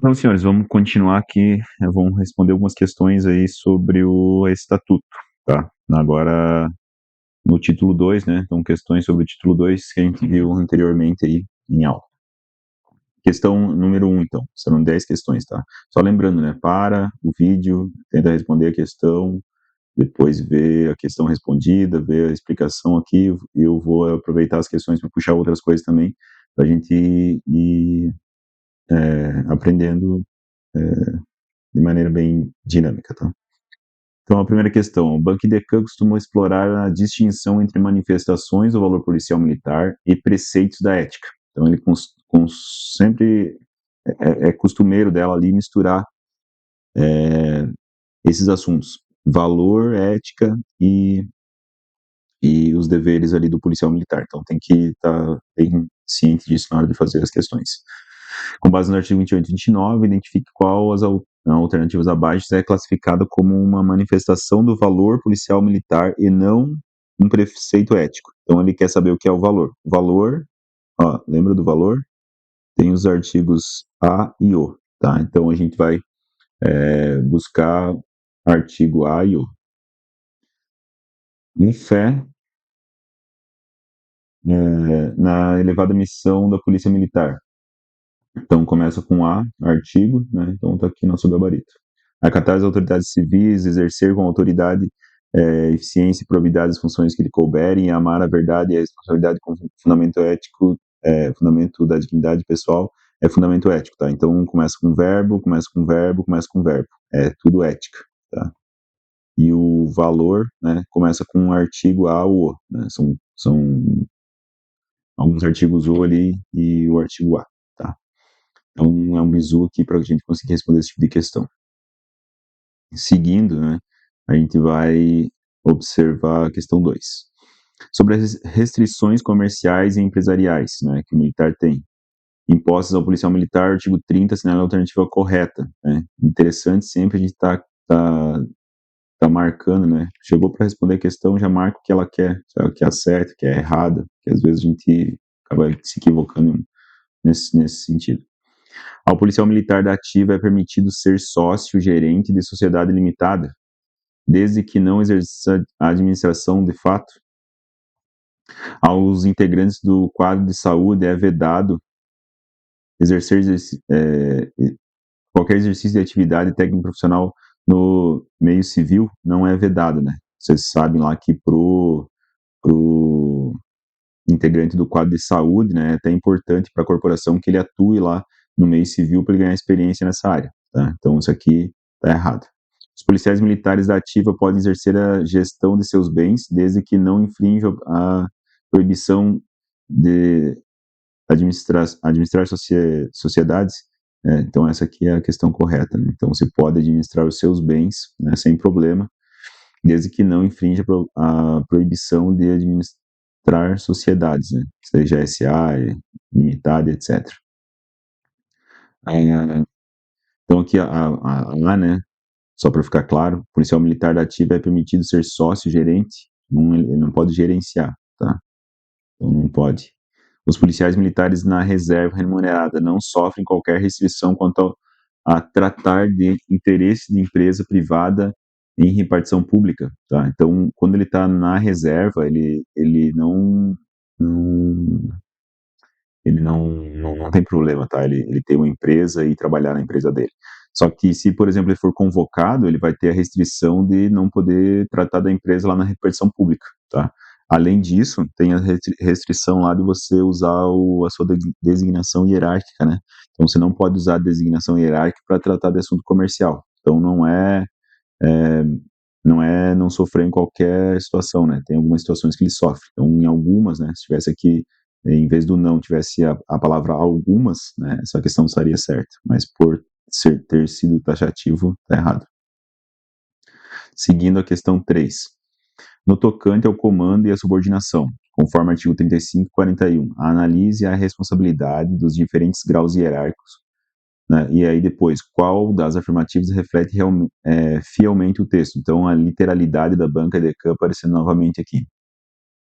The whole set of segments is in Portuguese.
Então, senhores, vamos continuar aqui, vamos responder algumas questões aí sobre o estatuto, tá? Agora, no título 2, né? Então, questões sobre o título 2 que a gente viu anteriormente aí em aula. Questão número 1, então, serão 10 questões, tá? Só lembrando, né? Para o vídeo, tenta responder a questão, depois ver a questão respondida, ver a explicação aqui, e eu vou aproveitar as questões para puxar outras coisas também, para a gente ir aprendendo de maneira bem dinâmica, tá? Então, a primeira questão, o Banco Decan costuma explorar a distinção entre manifestações do valor policial militar e preceitos da ética. Então, ele sempre é costumeiro dela ali misturar esses assuntos, valor, ética e os deveres ali do policial militar. Então, tem que estar bem ciente disso na hora de fazer as questões. Com base no artigo 28 e 29, identifique qual as alternativas abaixo é classificada como uma manifestação do valor policial militar e não um preceito ético. Então, ele quer saber o que é o valor. O valor, ó, lembra do valor? Tem os artigos A e O, tá? Então, a gente vai buscar artigo A e O. Em fé na elevada missão da Polícia Militar. Então, começa com A, artigo, né? Então, está aqui nosso gabarito. Acatar as autoridades civis, exercer com autoridade, eficiência e probidade as funções que lhe couberem, amar a verdade e a responsabilidade com fundamento ético, fundamento da dignidade pessoal, é fundamento ético, tá? Então, começa com verbo, começa com verbo, começa com verbo. É tudo ética, tá? E o valor, né, começa com um artigo A ou O, né? São alguns artigos O ali e o artigo A, tá? Então, é um bizu aqui para a gente conseguir responder esse tipo de questão. Seguindo, né, a gente vai observar a questão 2. Sobre as restrições comerciais e empresariais, né, que o militar tem. Impostas ao policial militar, artigo 30, assinala a alternativa correta. Né? Interessante sempre a gente tá marcando, né? Chegou para responder a questão, já marca o que ela quer, o que é certo, o que é errado, que às vezes a gente acaba se equivocando nesse sentido. Ao policial militar da ativa é permitido ser sócio gerente de sociedade limitada, desde que não exerça a administração de fato. Aos integrantes do quadro de saúde é vedado exercer qualquer exercício de atividade técnico profissional no meio civil, não é vedado, né? Vocês sabem lá que pro integrante do quadro de saúde, né, é até importante para a corporação que ele atue lá no meio civil para ele ganhar experiência nessa área, tá? Então isso aqui tá errado. Os policiais militares da ativa podem exercer a gestão de seus bens desde que não infrinjam a proibição de administrar sociedades. Então essa aqui é a questão correta, né? Então você pode administrar os seus bens, né, sem problema, desde que não infrinja a proibição de administrar sociedades, né? Seja SA, limitada, etc. Então aqui né, só para ficar claro, o policial militar da ativa é permitido ser sócio, gerente, ele não pode gerenciar, tá? Então não pode. Os policiais militares na reserva remunerada não sofrem qualquer restrição quanto a tratar de interesse de empresa privada em repartição pública, tá? Então, quando ele está na reserva, ele não, não tem problema, tá? Ele tem uma empresa e trabalhar na empresa dele. Só que se, por exemplo, ele for convocado, ele vai ter a restrição de não poder tratar da empresa lá na repartição pública, tá? Além disso, tem a restrição lá de você usar a sua designação hierárquica, né? Então, você não pode usar a designação hierárquica para tratar de assunto comercial. Então, é, não sofrer em qualquer situação, né? Tem algumas situações que ele sofre. Então, em algumas, né? Se tivesse aqui, em vez do não, tivesse a palavra algumas, né? Essa questão estaria certa. Mas por ter sido taxativo, está errado. Seguindo a questão 3. No tocante ao comando e à subordinação, conforme artigo 35 e 41, analise a responsabilidade dos diferentes graus hierárquicos, né? E aí depois, qual das afirmativas reflete fielmente o texto? Então, a literalidade da banca Decan aparecendo novamente aqui.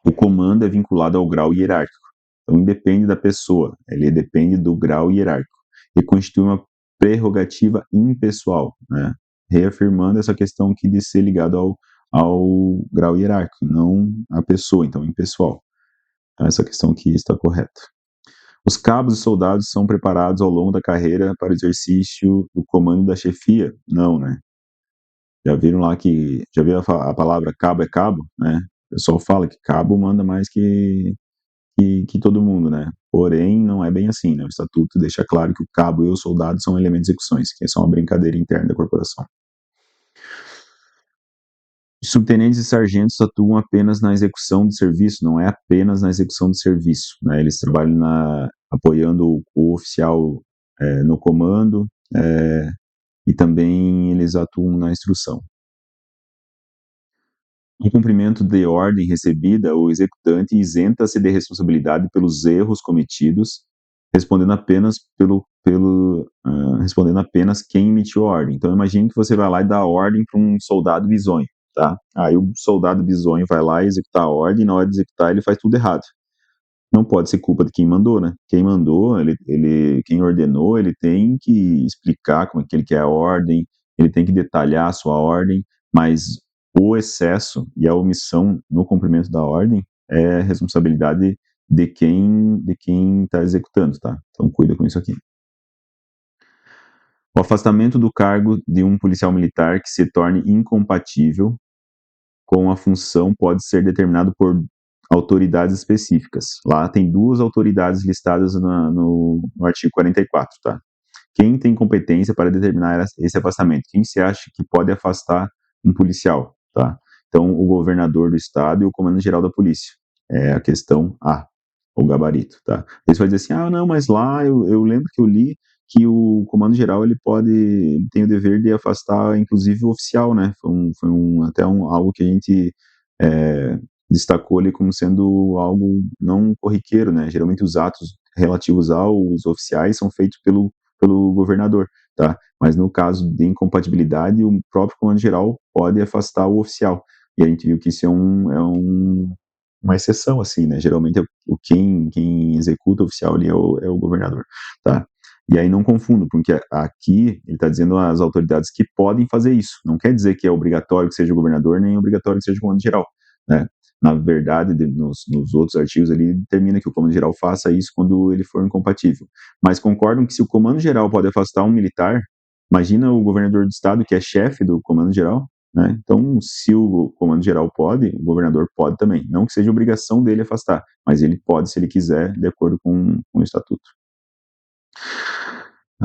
O comando é vinculado ao grau hierárquico. Então, independe da pessoa, ele depende do grau hierárquico. E constitui uma prerrogativa impessoal, né? Reafirmando essa questão aqui de ser ligado ao grau hierárquico, não à pessoa, então impessoal. Então, essa questão aqui está correta. Os cabos e soldados são preparados ao longo da carreira para o exercício do comando da chefia? Não, né? Já viram lá que, já viram a palavra cabo é cabo, né? O pessoal fala que cabo manda mais que todo mundo, né? Porém, não é bem assim, né? O estatuto deixa claro que o cabo e o soldado são elementos de execuções, que é só uma brincadeira interna da corporação. Subtenentes e sargentos atuam apenas na execução de serviço, não é apenas na execução de serviço, né? Eles trabalham apoiando o oficial no comando e também eles atuam na instrução. Em cumprimento de ordem recebida, o executante isenta-se de responsabilidade pelos erros cometidos, respondendo apenas quem emitiu a ordem. Então, imagine que você vai lá e dá a ordem para um soldado bisonho, tá? Aí o soldado bisonho vai lá e executar a ordem, e na hora de executar ele faz tudo errado. Não pode ser culpa de quem mandou, né? Quem mandou, quem ordenou, ele tem que explicar como é que ele quer a ordem, ele tem que detalhar a sua ordem, mas o excesso e a omissão no cumprimento da ordem é responsabilidade de quem está executando, tá? Então cuida com isso aqui. O afastamento do cargo de um policial militar que se torne incompatível com a função pode ser determinado por autoridades específicas. Lá tem duas autoridades listadas no artigo 44, tá? Quem tem competência para determinar esse afastamento? Quem se acha que pode afastar um policial, tá? Então, o governador do estado e o comandante-geral da polícia. É a questão A, o gabarito, tá? Você vai dizer assim, não, mas lá eu lembro que eu li que o comando-geral ele tem o dever de afastar, inclusive, o oficial, né? Algo que a gente destacou ali como sendo algo não corriqueiro, né? Geralmente os atos relativos aos oficiais são feitos pelo governador, tá? Mas no caso de incompatibilidade, o próprio comando-geral pode afastar o oficial. E a gente viu que isso é uma exceção, assim, né? Geralmente quem executa o oficial ali é o governador, tá? E aí não confundo, porque aqui ele está dizendo as autoridades que podem fazer isso. Não quer dizer que é obrigatório que seja o governador, nem obrigatório que seja o comando-geral, né? Na verdade, nos outros artigos ali, determina que o comando-geral faça isso quando ele for incompatível. Mas concordam que se o comando-geral pode afastar um militar, imagina o governador do estado, que é chefe do comando-geral, né? Então, se o comando-geral pode, o governador pode também. Não que seja obrigação dele afastar, mas ele pode, se ele quiser, de acordo com o estatuto.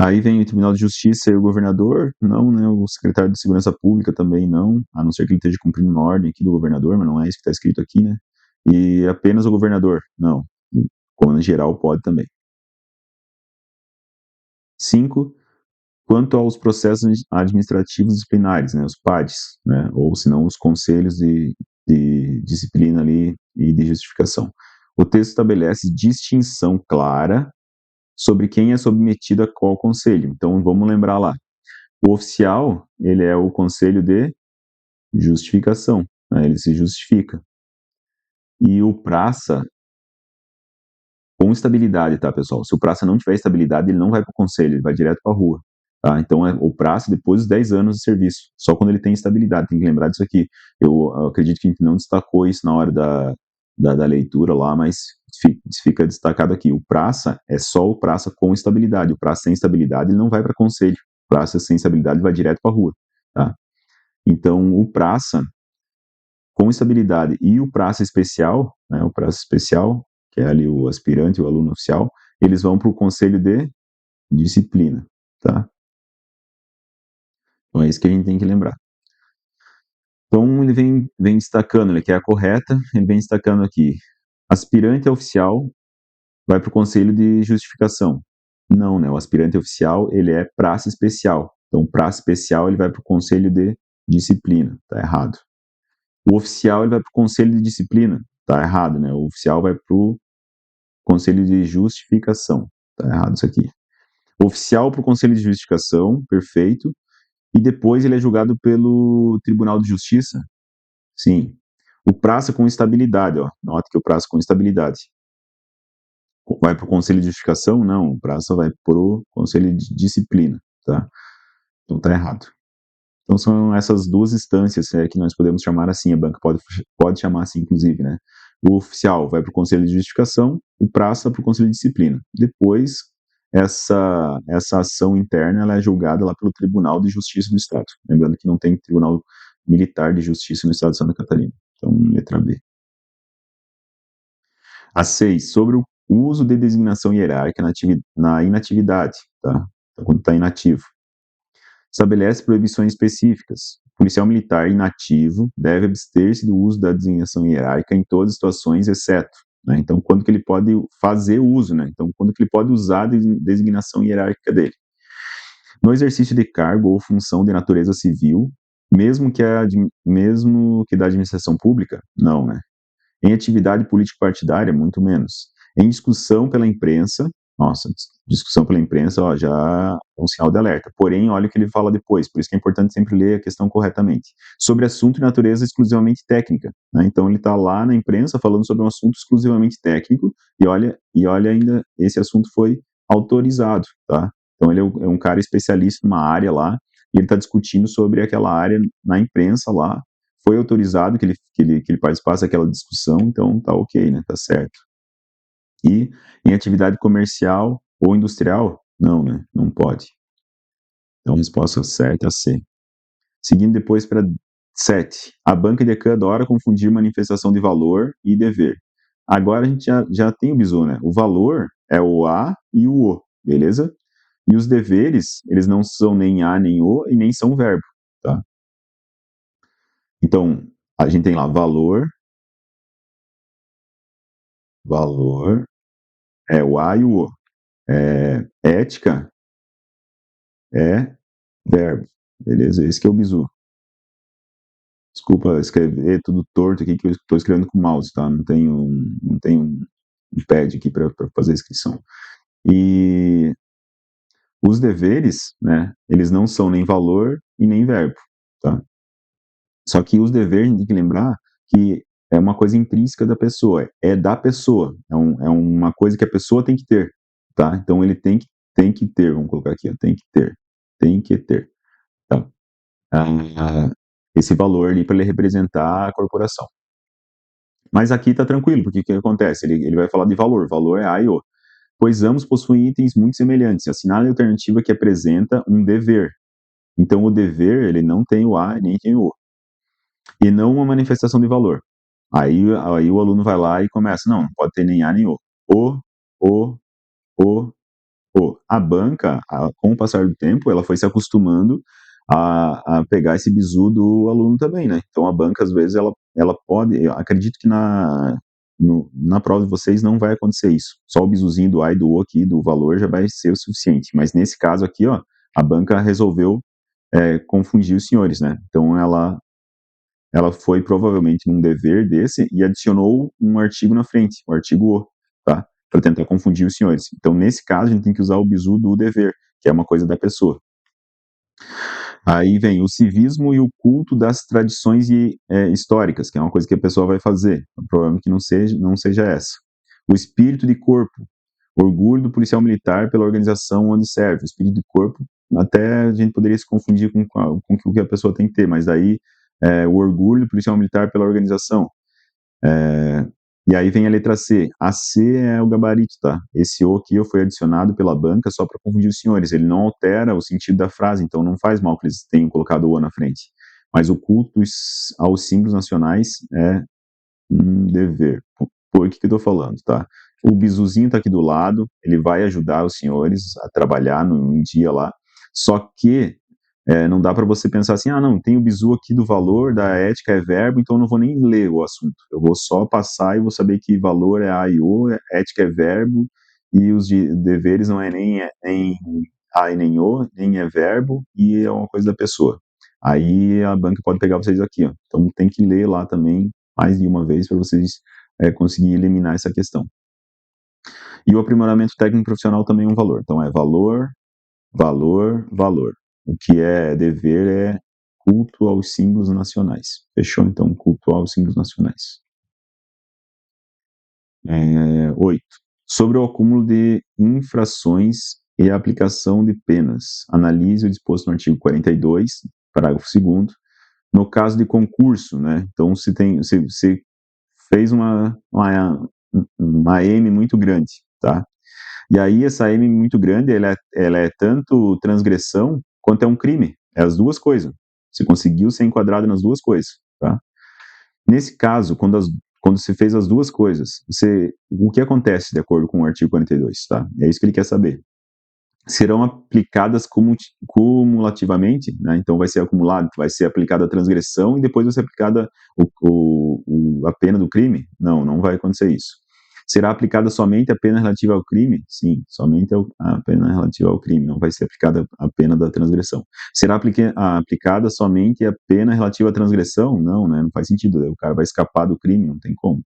Aí vem o Tribunal de Justiça e o governador, não, né? O secretário de Segurança Pública também não, a não ser que ele esteja cumprindo uma ordem aqui do governador, mas não é isso que está escrito aqui, né? E apenas o governador, não. O comando geral pode também. 5. Quanto aos processos administrativos disciplinares, né? Os PADs, né? Ou se não, os conselhos de disciplina ali e de justificação. O texto estabelece distinção clara sobre quem é submetido a qual conselho. Então, vamos lembrar lá. O oficial, ele é o conselho de justificação, né? Ele se justifica. E o praça, com estabilidade, tá, pessoal? Se o praça não tiver estabilidade, ele não vai para o conselho, ele vai direto para a rua. Tá? Então, o praça depois dos 10 anos de serviço, só quando ele tem estabilidade, tem que lembrar disso aqui. Eu acredito que a gente não destacou isso na hora da leitura lá, mas fica destacado aqui. O praça é só o praça com estabilidade. O praça sem estabilidade, ele não vai para conselho. O praça sem estabilidade vai direto para a rua. Tá? Então, o praça com estabilidade e o praça especial, né, o praça especial, que é ali o aspirante, o aluno oficial, eles vão para o conselho de disciplina, tá? Então é isso que a gente tem que lembrar. Então ele vem destacando, ele quer a correta, ele vem destacando aqui, aspirante a oficial vai para o conselho de justificação. Não, né? O aspirante oficial, ele é praça especial. Então, praça especial, ele vai para o conselho de disciplina. Tá errado. O oficial, ele vai para o conselho de disciplina. Tá errado, né? O oficial vai para o conselho de justificação. Tá errado isso aqui. O oficial para o conselho de justificação, perfeito. E depois ele é julgado pelo Tribunal de Justiça. Sim. O praça com estabilidade, ó. Nota que o praça com estabilidade. Vai para o conselho de justificação? Não, o praça vai para o conselho de disciplina, tá? Então tá errado. Então são essas duas instâncias que nós podemos chamar assim, a banca pode chamar assim, inclusive, né? O oficial vai para o conselho de justificação, o praça para o conselho de disciplina. Depois, essa ação interna ela é julgada lá pelo Tribunal de Justiça do Estado. Lembrando que não tem Tribunal Militar de Justiça no Estado de Santa Catarina. Então, letra B. A 6, sobre o uso de designação hierárquica na inatividade, tá? Então, quando está inativo. Estabelece proibições específicas. O policial militar inativo deve abster-se do uso da designação hierárquica em todas as situações, exceto, né? Então, quando que ele pode fazer uso, né? Então, quando que ele pode usar a designação hierárquica dele? No exercício de cargo ou função de natureza civil, mesmo que da administração pública, não, né? Em atividade político-partidária, muito menos. Em discussão pela imprensa, nossa, discussão pela imprensa, ó, já é um sinal de alerta. Porém, olha o que ele fala depois, por isso que é importante sempre ler a questão corretamente. Sobre assunto de natureza exclusivamente técnica, né? Então, ele está lá na imprensa falando sobre um assunto exclusivamente técnico, e olha ainda, esse assunto foi autorizado, tá? Então, ele é um cara especialista numa área lá, e ele está discutindo sobre aquela área na imprensa lá, foi autorizado que ele participasse daquela discussão, então tá ok, né? Tá certo. E em atividade comercial ou industrial, não, né? Não pode. Então, a resposta certa é a C. Seguindo depois para 7. A banca de cada hora confundir manifestação de valor e dever. Agora a gente já tem o bizu, né? O valor é o A e o O, beleza? E os deveres, eles não são nem A nem O e nem são verbo, tá? Então, a gente tem lá valor, é o A e o O. Ética é verbo, beleza? Esse que é o bizu. Desculpa escrever tudo torto aqui, que eu estou escrevendo com o mouse, tá? Não tenho um pad aqui para fazer a inscrição. E os deveres, né, eles não são nem valor e nem verbo, tá? Só que os deveres, a gente tem que lembrar que é uma coisa intrínseca da pessoa, é da pessoa, é uma coisa que a pessoa tem que ter, tá? Então ele tem que ter, vamos colocar aqui, ó, tem que ter, tá? Ah, esse valor ali para ele representar a corporação. Mas aqui está tranquilo, porque o que acontece? Ele vai falar de valor é A e O. Pois ambos possuem itens muito semelhantes. Assinale a alternativa que apresenta um dever. Então, o dever, ele não tem o A nem tem o O. E não uma manifestação de valor. Aí o aluno vai lá e começa, não pode ter nem A nem O. O, o, a banca, com o passar do tempo, ela foi se acostumando a pegar esse bizu do aluno também, né? Então a banca, às vezes, ela pode. Eu acredito que na prova de vocês não vai acontecer isso. Só o bizuzinho do A e do O aqui, do valor, já vai ser o suficiente. Mas nesse caso aqui, ó, a banca resolveu confundir os senhores, né? Então ela foi provavelmente num dever desse e adicionou um artigo na frente, o artigo O, tá? Para tentar confundir os senhores. Então, nesse caso, a gente tem que usar o bizu do dever, que é uma coisa da pessoa. Aí vem o civismo e o culto das tradições históricas, que é uma coisa que a pessoa vai fazer. Provavelmente que não seja essa. O espírito de corpo, orgulho do policial militar pela organização onde serve. O espírito de corpo, até a gente poderia se confundir com o que a pessoa tem que ter, mas daí o orgulho do policial militar pela organização. E aí vem a letra C. A C é o gabarito, tá? Esse O aqui foi adicionado pela banca só para confundir os senhores. Ele não altera o sentido da frase, então não faz mal que eles tenham colocado o O na frente. Mas o culto aos símbolos nacionais é um dever. Por que eu tô falando, tá? O bizuzinho tá aqui do lado, ele vai ajudar os senhores a trabalhar num dia lá. Só que não dá para você pensar assim, não, tem o bizu aqui do valor, da ética é verbo, então eu não vou nem ler o assunto. Eu vou só passar e vou saber que valor é A e O, ética é verbo, e os deveres não é nem A e nem O, nem é verbo, e é uma coisa da pessoa. Aí a banca pode pegar vocês aqui, ó. Então tem que ler lá também mais de uma vez para vocês conseguir eliminar essa questão. E o aprimoramento técnico profissional também é um valor. Então é valor, valor, valor. O que é dever é culto aos símbolos nacionais. Fechou? Então, culto aos símbolos nacionais. 8. Sobre o acúmulo de infrações e a aplicação de penas. Analise o disposto no artigo 42, parágrafo 2º, no caso de concurso, né? Então, se fez uma M muito grande, tá? E aí, essa M muito grande, ela é tanto transgressão quanto é um crime. É as duas coisas. Você conseguiu ser enquadrado nas duas coisas, tá? Nesse caso, quando se fez as duas coisas, o que acontece de acordo com o artigo 42, tá? É isso que ele quer saber. Serão aplicadas cumulativamente, né? Então vai ser acumulado, vai ser aplicada a transgressão e depois vai ser aplicada a pena do crime? Não, não vai acontecer isso. Será aplicada somente a pena relativa ao crime? Sim, somente a pena relativa ao crime, não vai ser aplicada a pena da transgressão. Será aplicada somente a pena relativa à transgressão? Não, né? Não faz sentido, o cara vai escapar do crime, não tem como.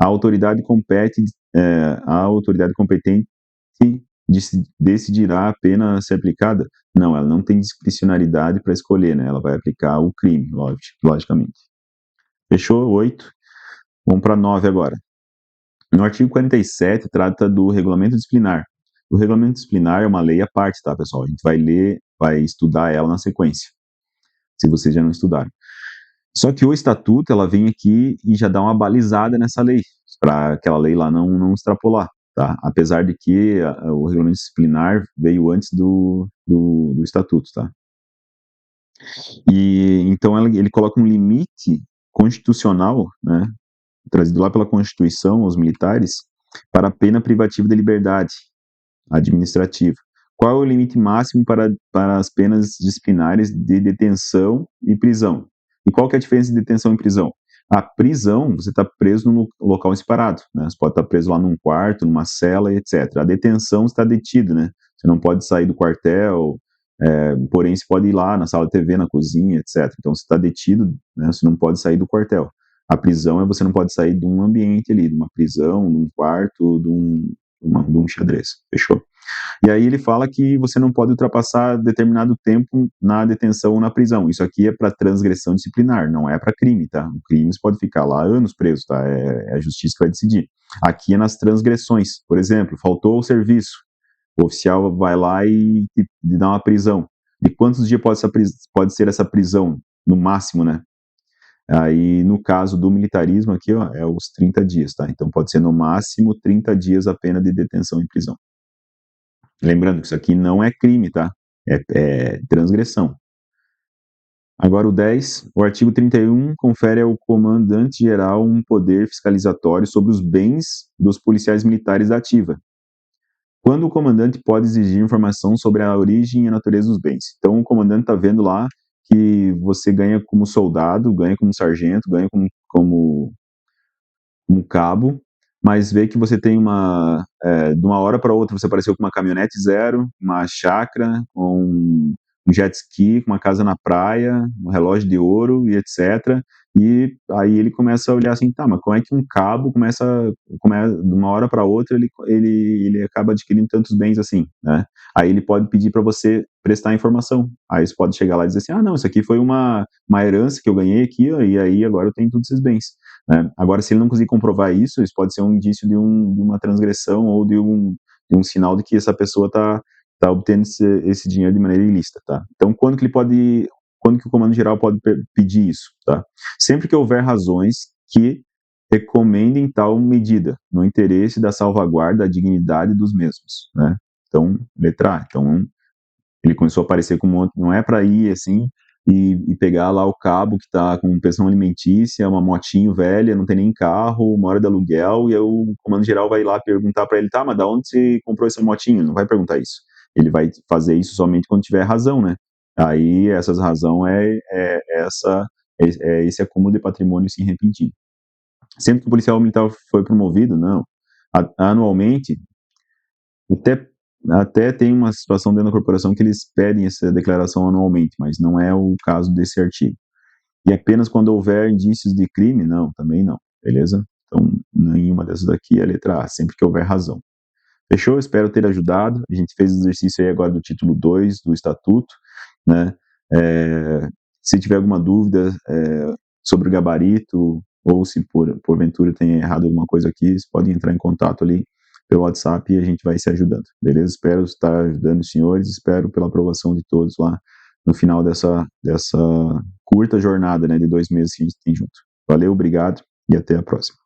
A autoridade competente decidirá a pena a ser aplicada? Não, ela não tem discricionariedade para escolher, né? Ela vai aplicar o crime, logicamente. Fechou? 8. Vamos para 9 agora. No artigo 47, trata do regulamento disciplinar. O regulamento disciplinar é uma lei à parte, tá, pessoal? A gente vai estudar ela na sequência, se vocês já não estudaram. Só que o estatuto, ela vem aqui e já dá uma balizada nessa lei, para aquela lei lá não extrapolar, tá? Apesar de que o regulamento disciplinar veio antes do estatuto, tá? E então ele coloca um limite constitucional, né, trazido lá pela Constituição aos militares, para a pena privativa de liberdade administrativa. Qual é o limite máximo para as penas disciplinares de detenção e prisão? E qual que é a diferença de detenção e prisão? A prisão, você está preso num local separado, né? Você pode estar preso lá num quarto, numa cela, etc. A detenção, você está detido, né? Você não pode sair do quartel, porém você pode ir lá na sala de TV, na cozinha, etc. Então você está detido, né? Você não pode sair do quartel. A prisão é você não pode sair de um ambiente ali, de uma prisão, de um quarto, de um xadrez. Fechou? E aí ele fala que você não pode ultrapassar determinado tempo na detenção ou na prisão. Isso aqui é para transgressão disciplinar, não é para crime, tá? O crime você pode ficar lá anos preso, tá? É a justiça que vai decidir. Aqui é nas transgressões. Por exemplo, faltou o serviço. O oficial vai lá e dá uma prisão. De quantos dias pode ser essa prisão? No máximo, né? Aí, no caso do militarismo aqui, ó, é os 30 dias, tá? Então pode ser no máximo 30 dias a pena de detenção e prisão. Lembrando que isso aqui não é crime, tá? É transgressão. Agora o 10, o artigo 31 confere ao comandante-geral um poder fiscalizatório sobre os bens dos policiais militares da ativa. Quando o comandante pode exigir informação sobre a origem e a natureza dos bens. Então o comandante está vendo lá que você ganha como soldado, ganha como sargento, ganha como cabo, mas vê que você tem de uma hora para outra você apareceu com uma caminhonete zero, uma chácara, um jet ski, uma casa na praia, um relógio de ouro e etc. E aí ele começa a olhar assim, tá, mas como é que um cabo de uma hora para outra ele acaba adquirindo tantos bens assim, né? Aí ele pode pedir para você prestar informação. Aí você pode chegar lá e dizer assim, ah, não, isso aqui foi uma herança que eu ganhei aqui, ó, e aí agora eu tenho todos esses bens. Né? Agora, se ele não conseguir comprovar isso pode ser um indício de uma transgressão ou de um sinal de que essa pessoa está obtendo esse dinheiro de maneira ilícita, tá? Então, quando que o comando-geral pode pedir isso, tá? Sempre que houver razões que recomendem tal medida, no interesse da salvaguarda da dignidade dos mesmos, né? Então, letra A. Então, ele começou a aparecer com um monte, não é para ir assim e pegar lá o cabo que está com pensão alimentícia, uma motinho velha, não tem nem carro, mora de aluguel, e aí o comando-geral vai lá perguntar para ele, tá, mas da onde você comprou esse motinho? Não vai perguntar isso. Ele vai fazer isso somente quando tiver razão, né? Aí essas razão é esse acúmulo de patrimônio sem repentino. Sempre que o policial militar foi promovido, não. Anualmente, até tem uma situação dentro da corporação que eles pedem essa declaração anualmente, mas não é o caso desse artigo. E apenas quando houver indícios de crime? Não, também não, beleza? Então, nenhuma dessas daqui é a letra A, sempre que houver razão. Fechou? Espero ter ajudado. A gente fez o exercício aí agora do título 2 do Estatuto, né? Se tiver alguma dúvida sobre o gabarito, ou se porventura tenha errado alguma coisa aqui, vocês podem entrar em contato ali pelo WhatsApp e a gente vai se ajudando, beleza? Espero estar ajudando os senhores, espero pela aprovação de todos lá no final dessa curta jornada, né, de 2 meses que a gente tem junto. Valeu, obrigado e até a próxima.